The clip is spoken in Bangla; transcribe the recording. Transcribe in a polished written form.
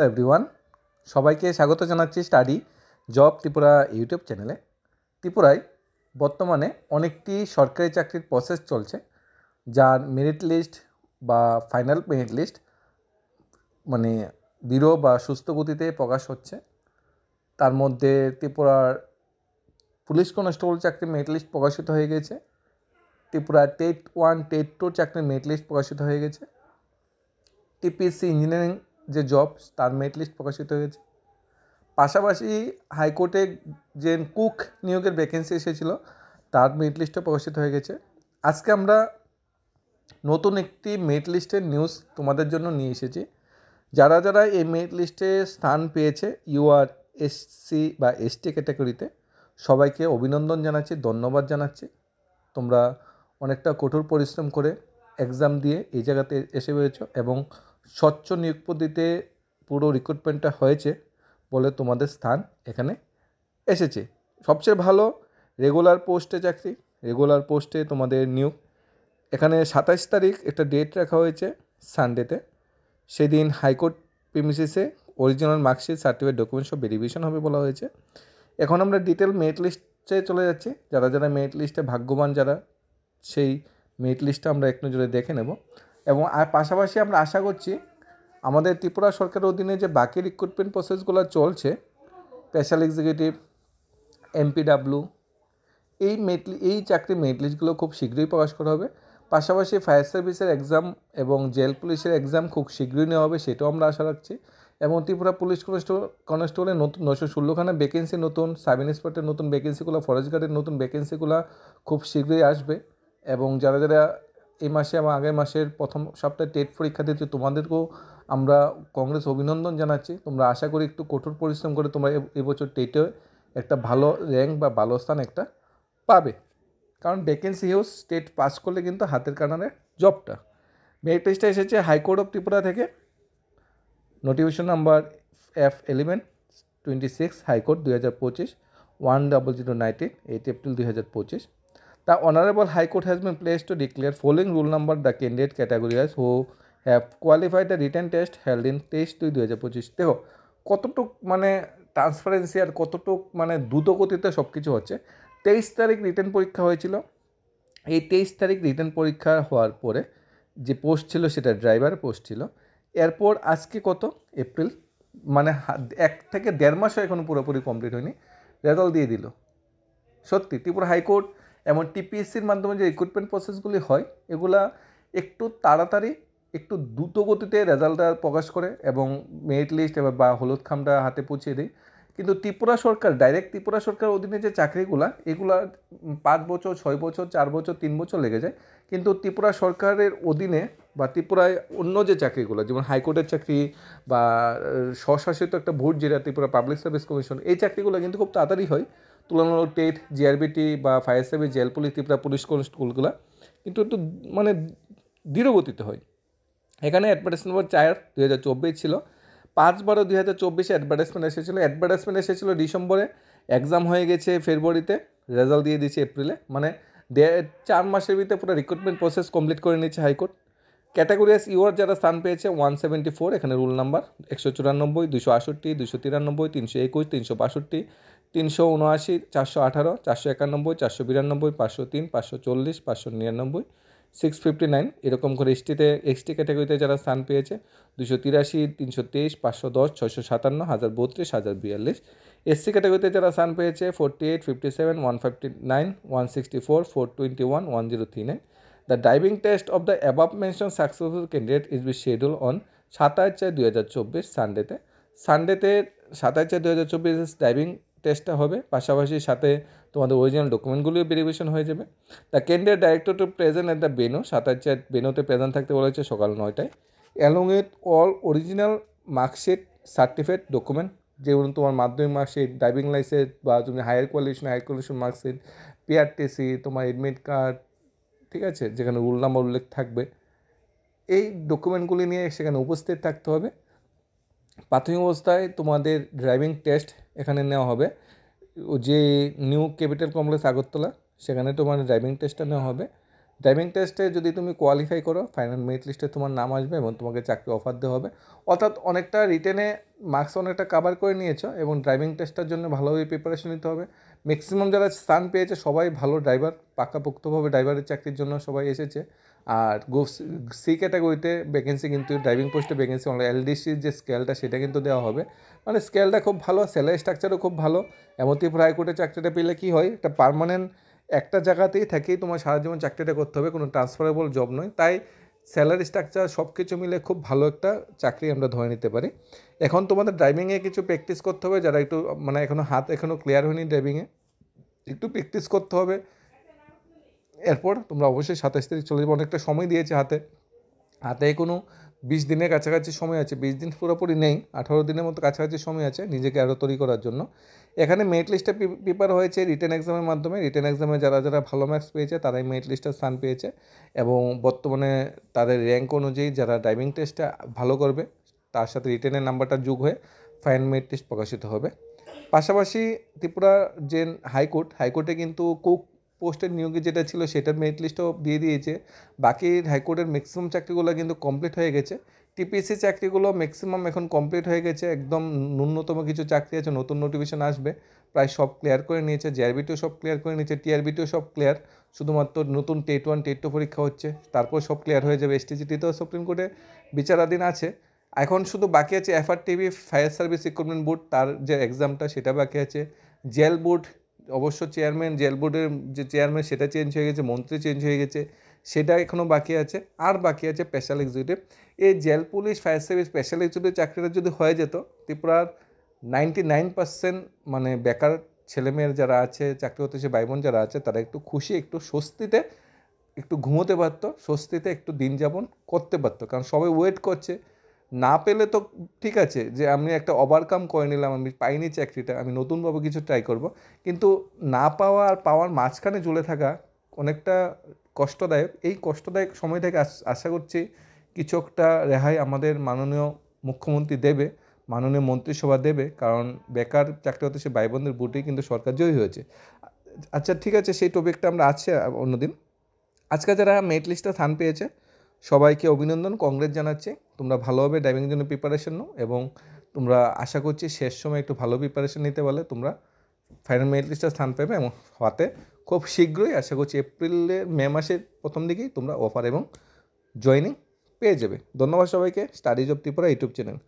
এভরিওয়ান, সবাইকে স্বাগত জানাচ্ছি স্টাডি জব ত্রিপুরা ইউটিউব চ্যানেলে। ত্রিপুরায় বর্তমানে অনেকটি সরকারি চাকরির প্রসেস চলছে, যার মেরিট লিস্ট বা ফাইনাল মেরিট লিস্ট মানে দৃঢ় বা সুস্থ গতিতে প্রকাশ হচ্ছে। তার মধ্যে ত্রিপুরার পুলিশ কনস্টেবল চাকরির মেরিট লিস্ট প্রকাশিত হয়ে গেছে, ত্রিপুরা টেট 1 টেট 2 চাকরির মেরিট লিস্ট প্রকাশিত হয়ে গেছে, টিপিএসসি ইঞ্জিনিয়ারিং যে জব তার মেরিট লিস্ট প্রকাশিত হয়েছে। পাশাপাশি হাইকোর্টে যে কুক নিয়োগের ভ্যাকেন্সি এসেছিল তার মেরিট লিস্টও প্রকাশিত হয়ে গেছে। আজকে আমরা নতুন একটি মেরিট লিস্টের নিউজ তোমাদের জন্য নিয়ে এসেছি। যারা যারা এই মেরিট লিস্টে স্থান পেয়েছে ইউআর এসসি বা এসটি ক্যাটাগরিতে, সবাইকে অভিনন্দন জানাচ্ছি, ধন্যবাদ জানাচ্ছি। তোমরা অনেকটা কঠোর পরিশ্রম করে এক্সাম দিয়ে এই জায়গাতে এসে পেরেছো এবং স্বচ্ছ নিয়োগ পদ্ধতিতে পুরো রিক্রুটমেন্টটা হয়েছে বলে তোমাদের স্থান এখানে এসেছে। সবচেয়ে ভালো রেগুলার পোস্টে চাকরি, রেগুলার পোস্টে তোমাদের নিয়োগ। এখানে 27 তারিখ একটা ডেট রাখা হয়েছে সানডেতে। সেদিন হাইকোর্ট প্রিমিসিসে অরিজিনাল মার্কশিট, সার্টিফিকেট, ডকুমেন্ট সব ভেরিফিকেশন হবে বলা হয়েছে। এখন আমরা ডিটেল মেরিট লিস্টে চলে যাচ্ছি। যারা যারা মেরিট লিস্টে ভাগ্যবান, যারা সেই মেরিট লিস্টটা আমরা এক নজরে দেখে নেব। এবং আর পাশাপাশি আমরা আশা করছি আমাদের ত্রিপুরা সরকারের অধীনে যে বাকি রিক্রুটমেন্ট প্রসেসগুলো চলছে, স্পেশাল এক্সিকিউটিভ, এমপিডাব্লিউ, এই চাকরির মেরিট লিস্টগুলো খুব শীঘ্রই প্রকাশ করা হবে। পাশাপাশি ফায়ার সার্ভিসের এক্সাম এবং জেল পুলিশের এক্সাম খুব শীঘ্রই নেওয়া হবে, সেটাও আমরা আশা রাখছি। এবং ত্রিপুরা পুলিশ কনস্টেবলের নতুন 916খানা ভ্যাকেন্সি, নতুন সাব ইন্সপেক্টরের নতুন ভ্যাকেন্সিগুলো, ফরেস্ট গার্ডের নতুন ভ্যাকেন্সিগুলো খুব শীঘ্রই আসবে। এবং যারা যারা এই মাসে এবং আগের মাসের প্রথম সপ্তাহে টেট পরীক্ষা দিয়েছে, তোমাদেরকেও আমরা কংগ্রেস অভিনন্দন জানাচ্ছি। তোমরা আশা করি একটু কঠোর পরিশ্রম করে তোমরা এবছর টেটে একটা ভালো র্যাঙ্ক বা ভালো স্থান একটা পাবে, কারণ ভ্যাকেন্সি হিউজ। স্টেট পাস করলে কিন্তু হাতের কানারে জবটা। মেরিট লিস্টে এসেছে হাইকোর্ট অফ ত্রিপুরা থেকে, notification number F11/26 high court 2025 10019 8 April 2025। The Honorable High Court has been placed to declare following rule number the candidate categories who have qualified the written test held in 23/2/2025। দেখো কতটুক মানে ট্রান্সপারেন্সি আর কতটুক মানে দ্রুতগতিতে সব কিছু হচ্ছে। 23 তারিখ রিটেন পরীক্ষা হয়েছিল। এই 23 তারিখ রিটেন পরীক্ষা হওয়ার পরে যে পোস্ট ছিল সেটা ড্রাইভার পোস্ট ছিল। এরপর আজকে কত এপ্রিল, মানে 1 থেকে 1.5 মাসও এখনও পুরোপুরি কমপ্লিট হয়নি, রেজাল্ট দিয়ে দিল। সত্যি ত্রিপুরা হাইকোর্ট এবং টিপিএসসির মাধ্যমে যে রিক্রুটমেন্ট প্রসেসগুলি হয়, এগুলা একটু তাড়াতাড়ি, একটু দ্রুত গতিতে রেজাল্টটা প্রকাশ করে এবং মেরিট লিস্ট বা হলুদ খামটা হাতে পৌঁছে দেয়। কিন্তু ত্রিপুরা সরকার, ডাইরেক্ট ত্রিপুরা সরকার অধীনে যে চাকরিগুলো, এগুলা 5 বছর, 6 বছর, 4 বছর, 3 বছর লেগে যায়। কিন্তু ত্রিপুরা সরকারের অধীনে বা ত্রিপুরায় অন্য যে চাকরিগুলো, যেমন হাইকোর্টের চাকরি বা স্বশাসিত একটা বোর্ড যেটা ত্রিপুরা পাবলিক সার্ভিস কমিশন, এই চাকরিগুলো কিন্তু খুব তাড়াতাড়ি হয় তুলনামূলক টেট, জিআরবিটি বা fire service, jail police, Tripura police কনস্টেবলগুলো কিন্তু একটু মানে দৃঢ়গতিতে হয়। এখানে অ্যাডভার্টাইজমেন্ট নম্বর 4/2024 ছিল। 5/12/2024 অ্যাডভার্টাইজমেন্ট এসেছিলো। অ্যাডভার্টাইজমেন্ট এসেছিলো ডিসেম্বরে, এক্সাম হয়ে গেছে ফেব্রুয়ারিতে, রেজাল্ট দিয়ে দিয়েছে এপ্রিলে। মানে 4 মাসের ভিতরে পুরো রিক্রুটমেন্ট প্রসেস কমপ্লিট করে নিচ্ছে হাইকোর্ট। ক্যাটাগরিয়াস ইউআর যারা স্থান পেয়েছে 174, এখানে রুল নাম্বার 194, 268, 293, 321, 362, 379, 418, 491, 492, 503, 540, 599, 659, এরকম করে এসটি ক্যাটাগরিতে যারা স্থান পেয়েছে 283, 323, 510, 657, 1032, 1042। এসসি ক্যাটাগরিতে যারা স্থান পেয়েছে 48, 57, 159, 164, 421, 1039। The driving test of the above mentioned successful candidate is be scheduled on 27/4/2024 সানডেতে। 27/4/2024 driving টেস্টটা হবে, পাশাপাশি সাথে তোমাদের অরিজিনাল ডকুমেন্টগুলিও ভেরিফিকেশন হয়ে যাবে। The candidate director to present at the venue, 27 বেনুতে প্রেজেন্ট থাকতে বলা হয়েছে সকাল 9টায়, along with all original marksheet, certificate, document, যেমন তোমার মাধ্যমিক মার্কশিট, ড্রাইভিং লাইসেন্স বা তুমি হায়ার কোয়ালিফিকেশন মার্কশিট, পিআরটিসি, তোমার এডমিট কার্ড, ঠিক আছে, যেখানে রুল নাম্বার উল্লেখ থাকবে, এই ডকুমেন্টগুলি নিয়ে সেখানে উপস্থিত থাকতে হবে। প্রাথমিক অবস্থায় তোমাদের ড্রাইভিং টেস্ট এখানে নেওয়া হবে, যে নিউ ক্যাপিটাল কমপ্লেক্স আগরতলা, সেখানে তোমার ড্রাইভিং টেস্টটা নেওয়া হবে। ড্রাইভিং টেস্টে যদি তুমি কোয়ালিফাই করো, ফাইনাল মেরিট লিস্টে তোমার নাম আসবে এবং তোমাকে চাকরি অফার দেওয়া হবে। অর্থাৎ অনেকটা রিটেনে মার্কস অনেকটা কাভার করে নিয়েছো এবং ড্রাইভিং টেস্টের জন্য ভালোভাবে প্রিপারেশন নিতে হবে। ম্যাক্সিমাম যারা স্থান পেয়েছে সবাই ভালো ড্রাইভার, পাকাপোক্তভাবে ড্রাইভারের চাকরির জন্য সবাই এসেছে। আর সি ক্যাটাগরিতে ভ্যাকেন্সি কিন্তু ড্রাইভিং পোস্টে ভ্যাকেন্সি অনলি এলডিসির যে স্কেলটা সেটা কিন্তু দেওয়া হবে, মানে স্কেলটা খুব ভালো, স্যালারি স্ট্রাকচারও খুব ভালো। এবং ত্রিপুরা হাইকোর্টে চাকরিটা পেলে কী হয়, একটা পার্মানেন্ট একটা জায়গাতেই থেকেই তোমার সারা জীবন চাকরিটা করতে হবে, কোনো ট্রান্সফারেবল জব নয়। তাই স্যালারি স্ট্রাকচার সব কিছু মিলে খুব ভালো একটা চাকরি আমরা ধরে নিতে পারি। এখন তোমাদের ড্রাইভিংয়ে কিছু প্র্যাকটিস করতে হবে, যারা একটু মানে এখনও ক্লিয়ার হয়নি ড্রাইভিংয়ে, একটু প্র্যাকটিস করতে হবে। এরপর তোমরা অবশ্যই 27 তারিখ চলে যাবে, অনেকটা সময় দিয়েছে হাতে কোনো 20 দিনের কাছাকাছি সময় আছে, 20 দিন পুরোপুরি নেই, 18 দিনের মতো কাছাকাছি সময় আছে নিজেকে আরও তৈরি করার জন্য। এখানে মেরিট লিস্টে প্রিপেয়ার হয়েছে রিটেন এক্সামের মাধ্যমে। রিটেন এক্সামে যারা ভালো মার্কস পেয়েছে তারাই মেরিট লিস্টে স্থান পেয়েছে এবং বর্তমানে তাদের র্যাঙ্ক অনুযায়ী যারা ড্রাইভিং টেস্টটা ভালো করবে তার সাথে রিটেনের নাম্বারটা যোগ হয়ে ফাইনাল মেরিট লিস্ট প্রকাশিত হবে। পাশাপাশি ত্রিপুরা যে হাইকোর্টে কিন্তু কুক পোস্টের নিয়োগে যেটা ছিল সেটার মেরিট লিস্টও দিয়ে দিয়েছে। বাকি হাইকোর্টের ম্যাক্সিমাম চাকরিগুলো কিন্তু কমপ্লিট হয়ে গেছে। টিপিএসসি চাকরিগুলো ম্যাক্সিমাম এখন কমপ্লিট হয়ে গেছে, একদম ন্যূনতম কিছু চাকরি আছে, নতুন নোটিফিকেশন আসবে, প্রায় সব ক্লিয়ার করে নিয়েছে। জেআরবিটিও সব ক্লিয়ার করে নিয়েছে, টিআরবিটিও সব ক্লিয়ার, শুধুমাত্র নতুন টেট 1 টেট 2 পরীক্ষা হচ্ছে, তারপর সব ক্লিয়ার হয়ে যাবে। এসটিজিটিতেও সুপ্রিম কোর্টে বিচারাধীন আছে। এখন শুধু বাকি আছে এফআরটিভি ফায়ার সার্ভিস রিক্রুটমেন্ট বোর্ড, তার যে এক্সামটা সেটা বাকি আছে। জেল বোর্ড অবশ্য জেল বোর্ডের যে চেয়ারম্যান সেটা চেঞ্জ হয়ে গেছে, মন্ত্রী চেঞ্জ হয়ে গেছে, সেটা এখনও বাকি আছে। আর বাকি আছে স্পেশাল এক্সিকিউটিভ। এই jail police fire service special executive চাকরিটা যদি হয়ে যেত, ত্রিপুরার 99% মানে বেকার ছেলেমেয়ের যারা আছে, চাকরি হতে সে ভাই বোন যারা আছে, তারা একটু খুশি, একটু স্বস্তিতে একটু ঘুমোতে পারতো, স্বস্তিতে একটু দিন যাপন করতে পারতো। কারণ সবাই ওয়েট করছে, না পেলে তো ঠিক আছে যে আমি একটা ওভারকাম করে নিলাম, আমি পাইনি চাকরিটা, আমি নতুনভাবে কিছু ট্রাই করব। কিন্তু না পাওয়া আর পাওয়ার মাঝখানে ঝুলে থাকা অনেকটা কষ্টদায়ক। এই কষ্টদায়ক সময় থেকে আশা করছি কিছু একটা রেহাই আমাদের মাননীয় মুখ্যমন্ত্রী দেবে, মাননীয় মন্ত্রিসভা দেবে, কারণ বেকার চাকরি হতে সে ভাই বোনদের ভোটেই কিন্তু সরকার জয়ী হয়েছে। আচ্ছা ঠিক আছে, সেই টপিকটা আমরা আছে অন্যদিন। আজকে যারা মেরিট লিস্টে স্থান পেয়েছে সবাইকে অভিনন্দন, কংগ্রেস জানাচ্ছি। তোমরা ভালোভাবে ড্রাইভিংয়ের জন্য প্রিপারেশন নাও এবং তোমরা আশা করছি শেষ সময় একটু ভালো প্রিপারেশন নিতে পারলে তোমরা ফাইনাল মেরিট লিস্টে স্থান পাবে এবং হাতে খুব শীঘ্রই আশা করছি মে মাসের প্রথম দিকেই তোমরা অফার এবং জয়েনিং পেয়ে যাবে। ধন্যবাদ সবাইকে। Studies of Tripura YouTube channel.